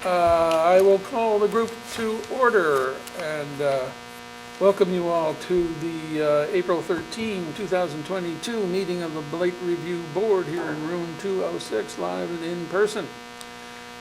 I will call the group to order and welcome you all to the April 13, 2022 meeting of the Blight Review Board here in room 206, live and in person.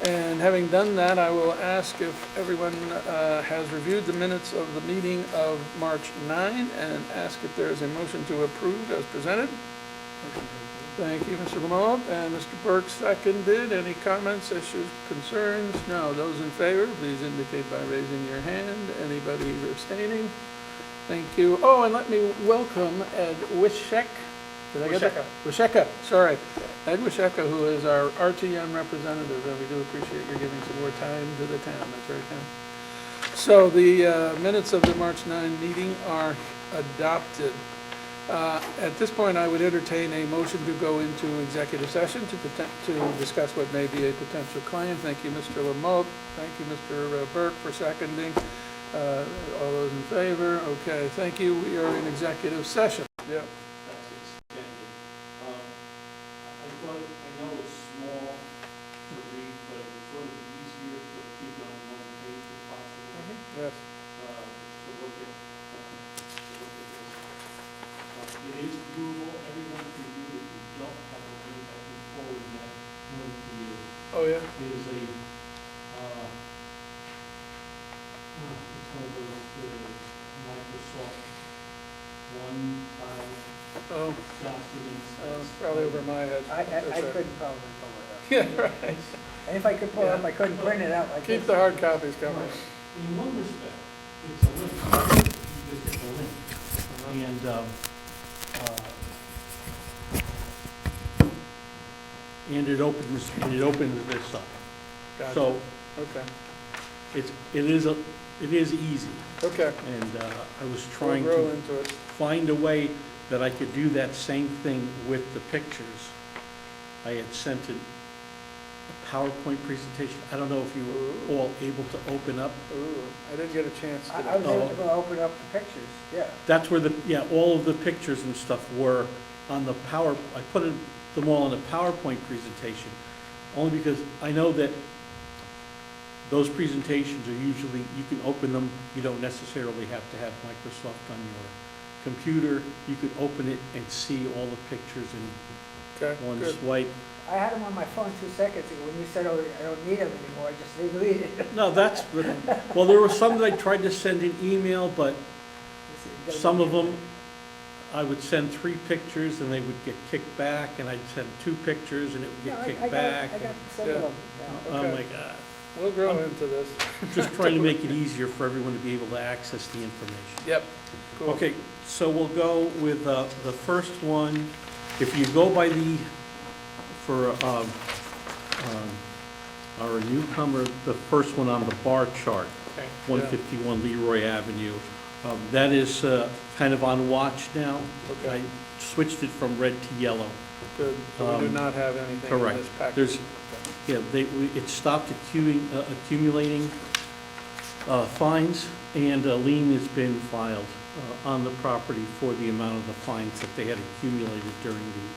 And having done that, I will ask if everyone has reviewed the minutes of the meeting of March 9 and ask if there is a motion to approve as presented. Thank you, Mr. Lamont, and Mr. Burke seconded. Any comments, issues, concerns? No. Those in favor, please indicate by raising your hand. Anybody abstaining? Thank you. Oh, and let me welcome Ed Wishek. Did I get that? Wisheka, sorry. Ed Wisheka, who is our RTM representative, and we do appreciate your giving some more time to the town. That's very kind. So the minutes of the March 9 meeting are adopted. At this point, I would entertain a motion to go into executive session to discuss what may be a potential claim. Thank you, Mr. Lamont. Thank you, Mr. Burke, for seconding. All those in favor? Okay, thank you. We are in executive session. Yeah. That's extended. I know it's small to read, but it would be easier to keep it on one page if possible. Yes. To look at this. It is doable. Everyone can do it. We don't have a link. I can forward that link to you. Oh, yeah? It is a, it's one of those Microsoft one-time documents. Probably over my head. I couldn't probably pull it up. Yeah, right. And if I could pull it up, I couldn't print it out like this. Keep the hard copies coming. In one respect, it's a link. You just get the link. And it opens this up. Gotcha. So Okay. it is easy. Okay. And I was We'll trying grow to into it. find a way that I could do that same thing with the pictures. I had sent a PowerPoint presentation. I don't know if you were all able to open up. Ooh, I didn't get a chance to. I was able to open up the pictures, yeah. That's where all of the pictures and stuff were on the I put them all in a PowerPoint presentation, only because I know that those presentations are usually, you can open them, you don't necessarily have to have Microsoft on your computer. You could open it and see all the pictures in one swipe. I had them on my phone 2 seconds ago. When you said, oh, I don't need them anymore, I just deleted it. No, well, there were some that I tried to send in email, but some of them, I would send 3 pictures and they would get kicked back, and I'd send 2 pictures and it would get kicked back. I got several of them. Oh my God. We'll grow into this. Just trying to make it easier for everyone to be able to access the information. Yep. Cool. Okay, so we'll go with the first one. If you go by for our newcomer, the first one on the bar chart, Okay. 151 Leroy Avenue, that is kind of on watch now. Okay. I switched it from red to yellow. Good. So we do not have anything Correct. in this package. There's, it stopped accumulating fines, and a lien has been filed on the property for the amount of the fines that they had accumulated during the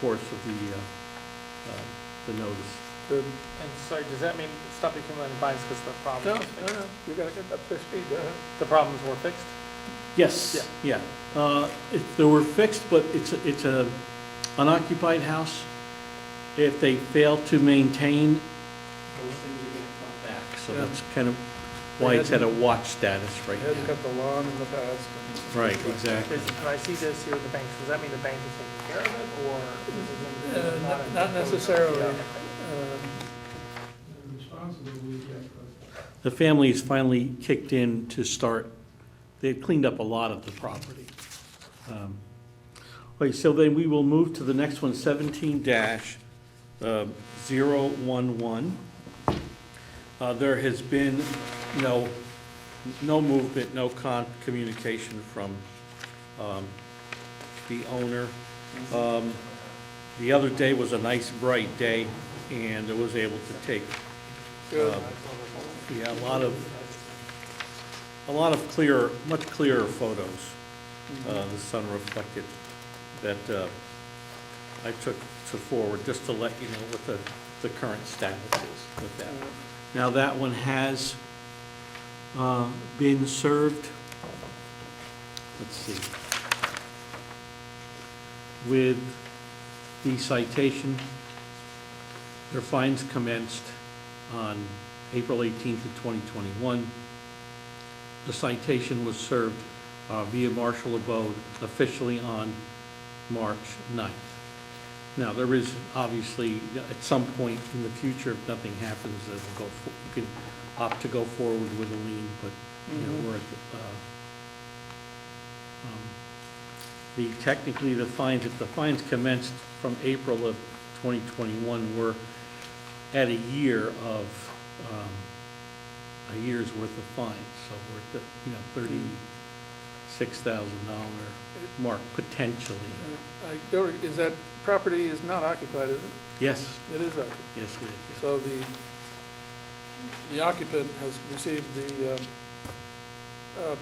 course of the notice. Good. And sorry, does that mean stop accumulating fines because the problems? No. You gotta get up to speed. Go ahead. The problems were fixed? Yes. Yeah. They were fixed, but it's a unoccupied house. If they fail to maintain, those things are going to come back. So that's kind of why it's at a watch status right They had now. cut the lawn in the past. Right, exactly. When I see this here, the bank, does that mean the bank is taking care of it, or? is it Not necessarily. The family has finally kicked in to start. They've cleaned up a lot of the property. Okay, so then we will move to the next one, 17-011. There has been no movement, no communication from the owner. The other day was a nice bright day, and it was able to take a lot of much clearer photos. The sun reflected that I took forward just to let you know what the current status is with that. Now, that one has been served, let's see, with the citation. Their fines commenced on April 18th of 2021. The citation was served via martial abode officially on March 9th. Now, there is obviously, at some point in the future, if nothing happens, you can opt to go forward with a lien, but, you know, we're at technically the fines, if the fines commenced from April of 2021, we're at a year of, a year's worth of fines, so we're at the, you know, $36,000 mark potentially. Is that property is not occupied, is it? Yes, It is occupied. yes, it is. So the occupant has received the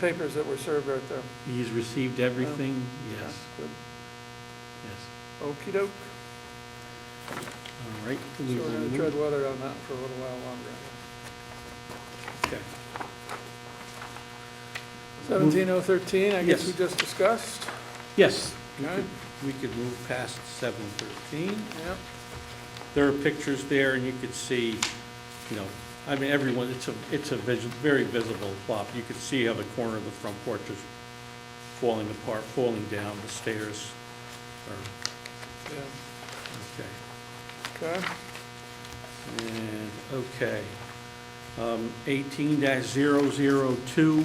papers that were served right there. He's received everything, yes, Good. yes. Okey-doke. All right. So we're going to tread water on that for a little while longer. Okay. 17013, I guess Yes. we just discussed. Yes, Okay. we could move past 713. Yep. There are pictures there, and you could see, you know, I mean, everyone, it's a very visible plot. You could see how the corner of the front porch is falling apart, falling down the stairs. Yeah. Okay. Okay. And, okay. 18-002.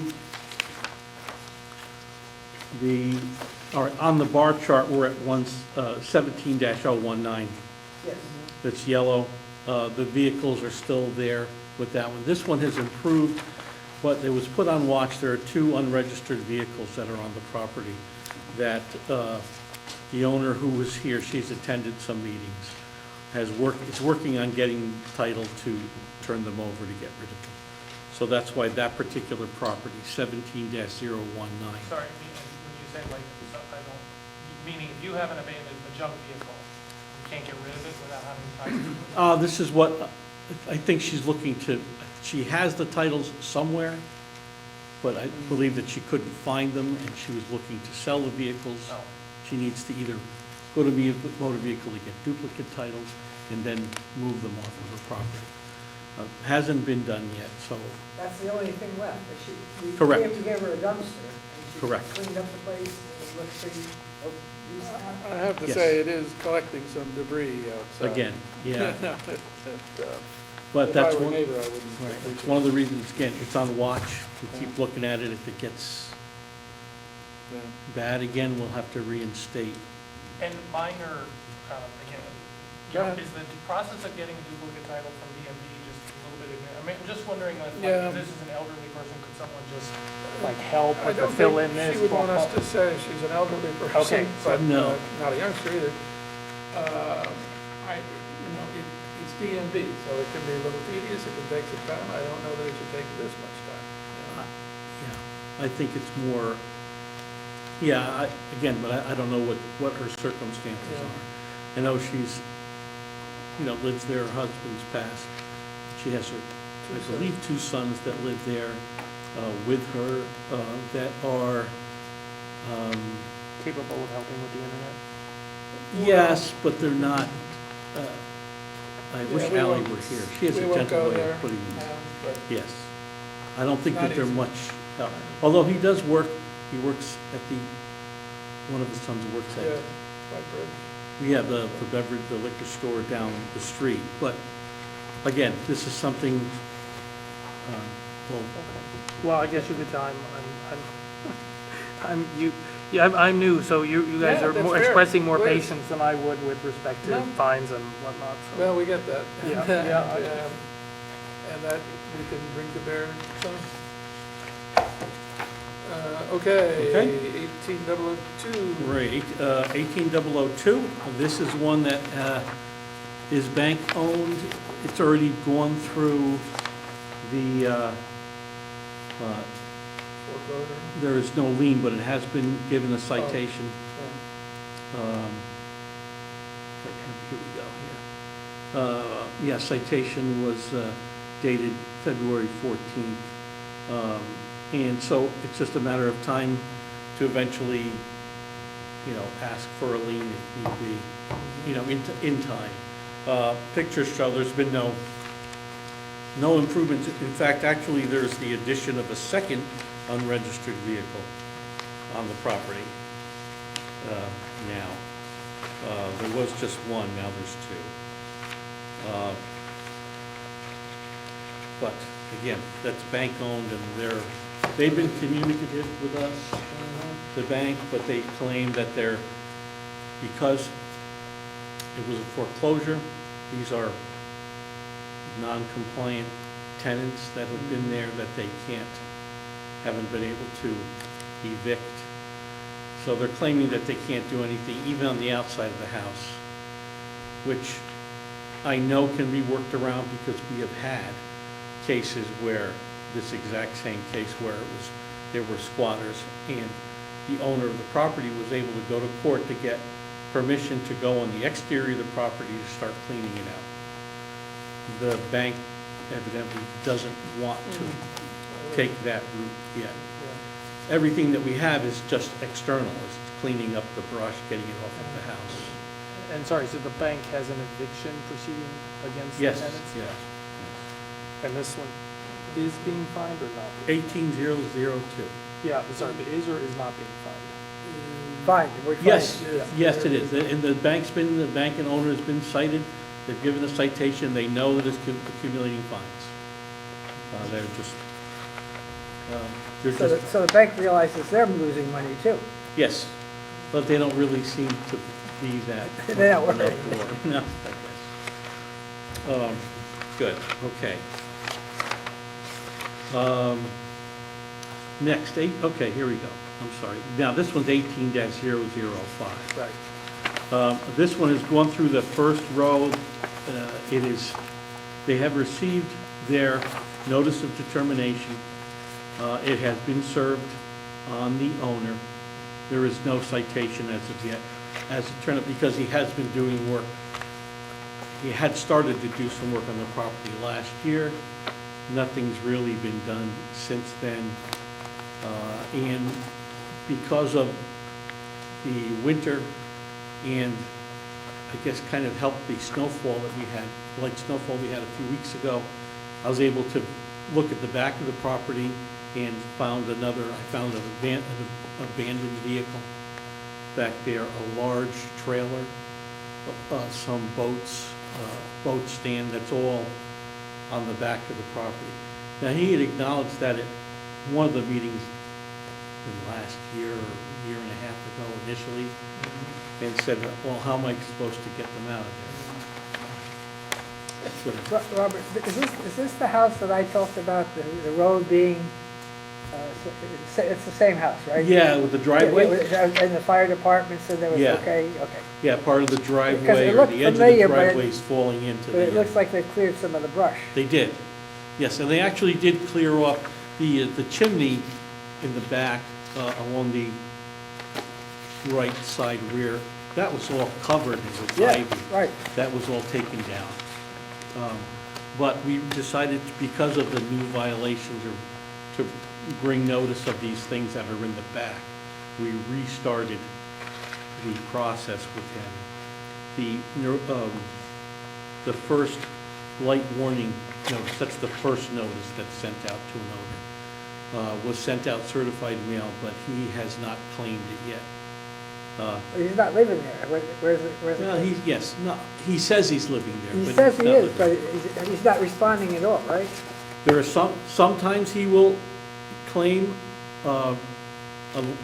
All right, on the bar chart, we're at 17-019. Yes. That's yellow. The vehicles are still there with that one. This one has improved, but it was put on watch. There are 2 unregistered vehicles that are on the property that the owner who was here, she's attended some meetings, is working on getting title to turn them over to get rid of them. So that's why that particular property, 17-019. Sorry, when you say like, so I don't, meaning if you have an abandoned, a junk vehicle, you can't get rid of it without having title to it? This is what, I think she's looking to, she has the titles somewhere, but I believe that she couldn't find them, and she was looking to sell the vehicles. Oh. She needs to either go to motor vehicle to get duplicate titles, and then move them off of her property. Hasn't been done yet, so, That's the only thing left. Correct. We have to give her a dumpster. And she Correct. cleaned up the place, and it looks pretty, I have to Yes. say, it is collecting some debris outside. again, yeah. But But that's if I were a one, neighbor, I wouldn't. right, it's appreciate one of it. the reasons, again, it's on watch. We keep looking at it. If it gets Yeah. bad again, we'll have to reinstate. And minor, again, Go ahead. is the process of getting a duplicate title from DMV just a little bit, I mean, I'm just wondering, like, Yeah. if this is an elderly person, could someone just, like, help I with the don't fill think in this? she would want us to say she's an elderly person, Okay, but no. not a youngster either. It's DMV, so it can be a little tedious, it can take some time. I don't know that it should take this much time. Yeah, I think it's more, yeah, again, but I don't know what her circumstances Yeah. are. I know she's, you know, lives there, her husband's passed. She has her, I Two believe, 2 sons that live there with her that are, Capable of helping with the internet? yes, but they're not, I Yeah, wish we Ally won't- were here. She has we a won't gentle go way there, of putting these. but Yes. I don't think Not that they're easy. much help. Although he does work, he works at one of his sons works yeah, at, Blight Bridge. we have the beverage, the liquor store down the street. But again, this is something, well, Well, I guess you could tell I'm new, so you guys Yeah, are that's more fair. expressing more Please. patience than I would with respect to No. fines and whatnot, so. Well, we get that. Yeah, And, yeah, and that we can bring to bear some. Okay, Okay. 18002. right, 18002. This is one that is bank-owned. It's already gone through the, Foreclosure. there is no lien, but it has been given a citation. Yeah. Here we go here. Yeah, citation was dated February 14th. And so it's just a matter of time to eventually, ask for a lien if need be, in time. Pictures show there's been no improvements. In fact, actually, there's the addition of a second unregistered vehicle on the property now. There was just one, now there's two. But again, that's bank-owned, and they've been communicative with us, the bank, but they claim that because it was a foreclosure, these are non-compliant tenants that have been there that they haven't been able to evict. So they're claiming that they can't do anything, even on the outside of the house, which I know can be worked around because we have had cases where, this exact same case where there were squatters, and the owner of the property was able to go to court to get permission to go on the exterior of the property to start cleaning it out. The bank evidently doesn't want to take that route yet. Everything that we have is just external, is cleaning up the brush, getting it off of the house. And sorry, so the bank has an eviction proceeding against the Yes, tenants? yes. And this one is being fined or not? 18002. Yeah, sorry, but is or is not being fined? Fine, we're fine. Yes, it is. And the bank and owner has been cited. They've given a citation. They know that it's accumulating fines. So the bank realizes they're losing money too. Yes, but they don't really seem to be that. They're not worried. No, I guess. Good, okay. Next, okay, here we go. I'm sorry. Now, this one's 18-005. Right. This one has gone through the first row. They have received their notice of determination. It has been served on the owner. There is no citation as of yet. As it turned out, because he has been doing work. He had started to do some work on the property last year. Nothing's really been done since then. And because of the winter and I guess kind of helped the snowfall that we had, light snowfall we had a few weeks ago, I was able to look at the back of the property and found an abandoned vehicle back there, a large trailer, some boats, boat stand, that's all on the back of the property. Now, he had acknowledged that at one of the meetings in last year or year and a half ago initially, and said, well, how am I supposed to get them out of there? Robert, is this the house that I talked about, the road being, it's the same house, right? Yeah, with the driveway? And the fire department said that was Yeah. okay? Yeah, part of the driveway, Because it or looked the edge of the familiar, but it- driveway is falling into But it the, looks like they cleared some of the brush. they did. Yes, and they actually did clear off the chimney in the back, along the right side rear. That was all covered with Yeah, ivy. right. That was all taken down. But we decided, because of the new violations, or to bring notice of these things that are in the back, we restarted the process with him. The first light warning notice, that's the first notice that's sent out to an owner, was sent out certified mail, but he has not claimed it yet. He's not living there. Where's it? Well, he says he's living there. He but says he's he not is, living but he's not responding at all, right? there are sometimes he will claim a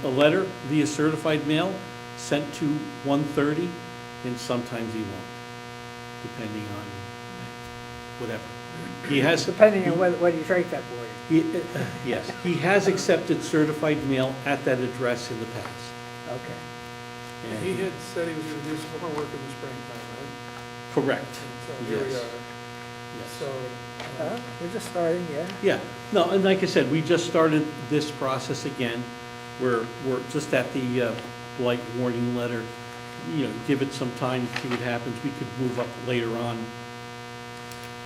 letter via certified mail sent to 130, and sometimes he won't, depending on whatever. He has. Depending on whether you drank that morning. Yes, he has accepted certified mail at that address in the past. Okay. And He had said he was going to do some more work in the springtime, right? Correct. And so here we Yes. are. Yes. So, We're just starting, yeah. Yeah, no, and like I said, we just started this process again. We're just at the blight warning letter, give it some time, see what happens. We could move up later on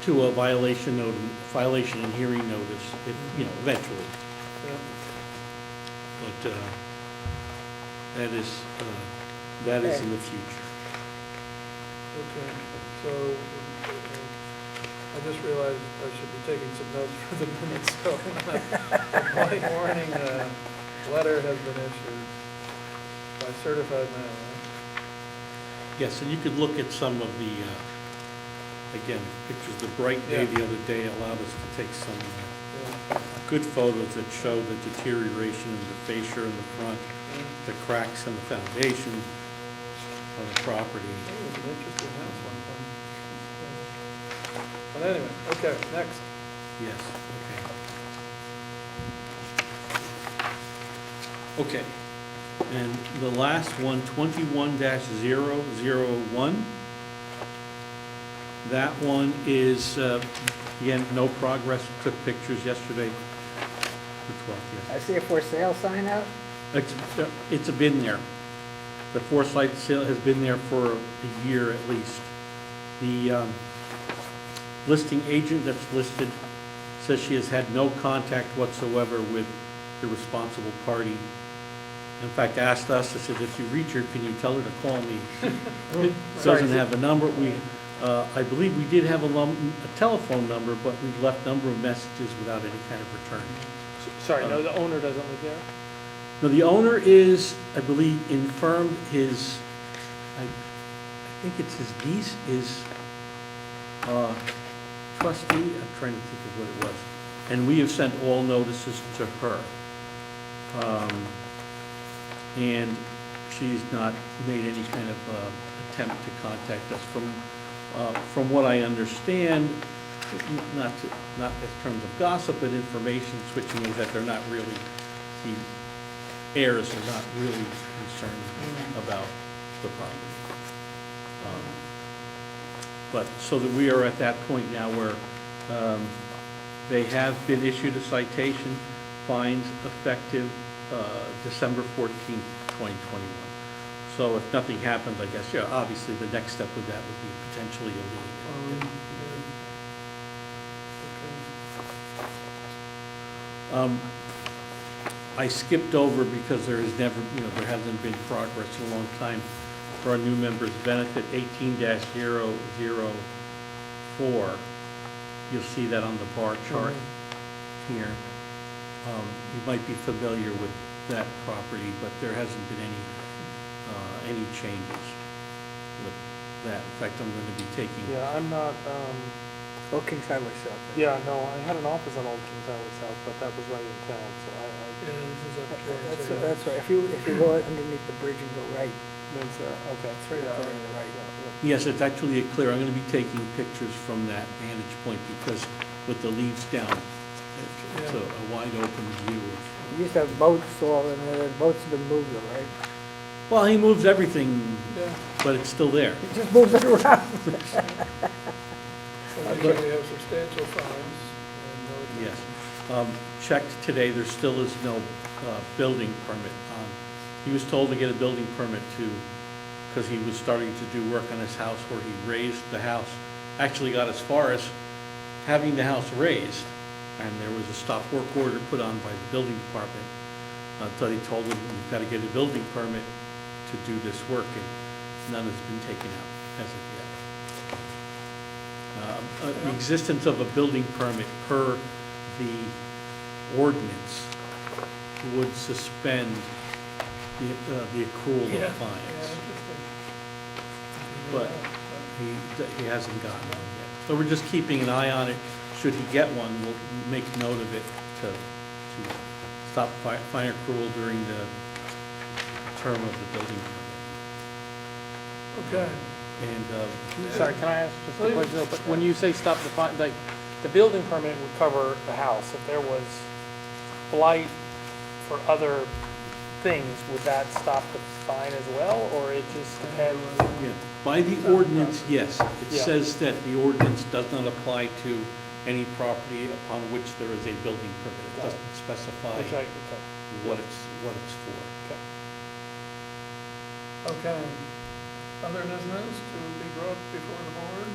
to a violation and hearing notice, if, you know, eventually. Yeah. But that is in the future. Okay, so I just realized I should be taking some notes for the minutes, so a blight warning letter has been issued by certified mail, right? Yes, and you could look at some of the, again, pictures. The bright day Yeah. the other day allowed us to take some Yeah. good photos that show the deterioration in the fascia in the front, the cracks in the foundation of the property. That was an interesting house one time. But anyway, okay, next. Yes, okay. Okay, and the last one, 21-001. That one is, again, no progress. Took pictures yesterday. The 12th, yes. I see a for sale sign out. It's been there. The Foresight sale has been there for a year at least. The listing agent that's listed says she has had no contact whatsoever with the responsible party. In fact, asked us, I said, if you reach her, can you tell her to call me? Doesn't have the number. I believe we did have a telephone number, but we left number of messages without any kind of return. Sorry, no, the owner doesn't live there? No, the owner is, I believe, infirmed his, I think it's his niece is trustee. I'm trying to think of what it was. And we have sent all notices to her. And she's not made any kind of attempt to contact us. From what I understand, not in terms of gossip, but information switching is that they're not really, the heirs are not really concerned about the property. But so that we are at that point now where they have been issued a citation, fines effective December 14th, 2021. So if nothing happens, I guess, yeah, obviously the next step with that would be potentially a lien. I skipped over because there has never, there hasn't been progress in a long time. For our new members' benefit, 18-004, you'll see that on the bar chart here. You might be familiar with that property, but there hasn't been any changes with that. In fact, I'm going to be taking. Yeah, I'm not, Old Kings Highway South. yeah, no, I had an office on Old Kings Highway South, but that was right in town, so Yeah, this is up towards, That's right. If you go underneath the bridge and go right, That's, okay. it's right up there on the right. Yes, it's actually clear. I'm going to be taking pictures from that vantage point because with the leaves down, it's a wide open view. You used to have boats all in there. Boats have been moved, though, right? Well, he moves everything, yeah. but it's still there. He just moves it around. So we have substantial fines and no. Yes. Checked today, there still is no building permit. He was told to get a building permit because he was starting to do work on his house where he raised the house. Actually got as far as having the house raised, and there was a stop work order put on by the building department until he told him, you've got to get a building permit to do this work, and none has been taken out as of yet. The existence of a building permit per the ordinance would suspend the accrual Yeah, of fines, but he hasn't gotten one yet. So we're just keeping an eye on it. Should he get one, we'll make note of it to stop fine accrual during the term of the building permit. Okay. And Sorry, can I ask just a Please. question? But when you say stop the fine, like, the building permit would cover the house. If there was blight for other things, would that stop the fine as well, or it just depends? yeah, by the ordinance, yes. It Yeah. says that the ordinance does not apply to any property upon which there is a building permit. It Got it. doesn't specify Okay, what it's for. Okay. Other business to be brought before the board?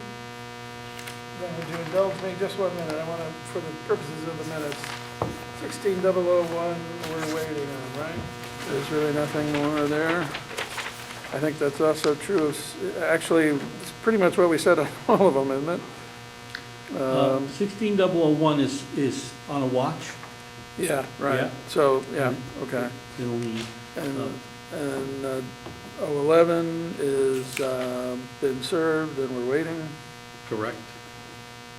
would you indulge me just 1 minute? I want to, for the purposes of the minutes, 16001 we're waiting on, right? There's really nothing more there. I think that's also true of, actually, it's pretty much what we said on all of them, isn't it? 16001 is on a watch. Yeah, right. Yeah. So, yeah, okay. It'll need, And 011 is been served and we're waiting. correct.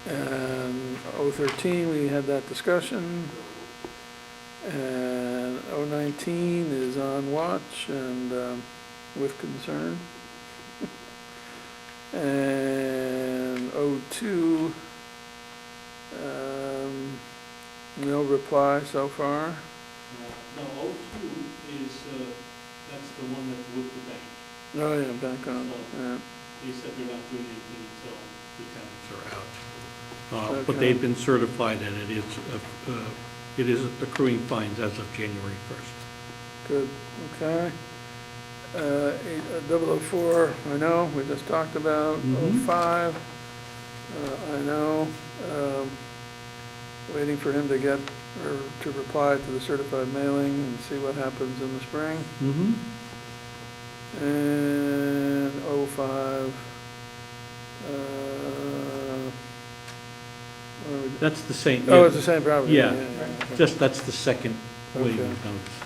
And 013, we had that discussion. And 019 is on watch and with concern. And 02, no reply so far. No, 02 is, that's the one that's with the bank. Oh, yeah, back on, yeah. They said they're not doing anything until the tenants are out. But Okay. they've been certified and it is accruing fines as of January 1st. Good, okay. 004, I know, we just talked about. Mhm. 05, I know. Waiting for him to get, or to reply to the certified mailing and see what happens in the spring. Mm-hmm. And 05, what are we- That's the same. oh, it's the same property. Yeah. Okay. Just, that's the second waiting Okay. notice.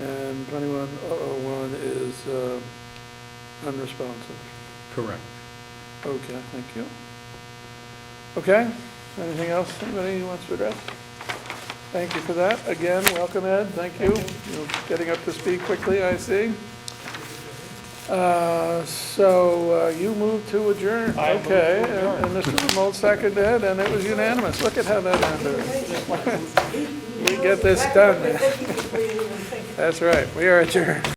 And 21001 is unresponsive. Correct. Okay, thank you. Okay, anything else anybody wants to address? Thank you for that. Again, welcome, Ed, thank you. You're getting up to speed quickly, I see. So you moved to adjourn. I moved to Okay, adjourn. and Mr. Remote seconded, and it was unanimous. Look at how that ended. We get this done. That's right, we are adjourned.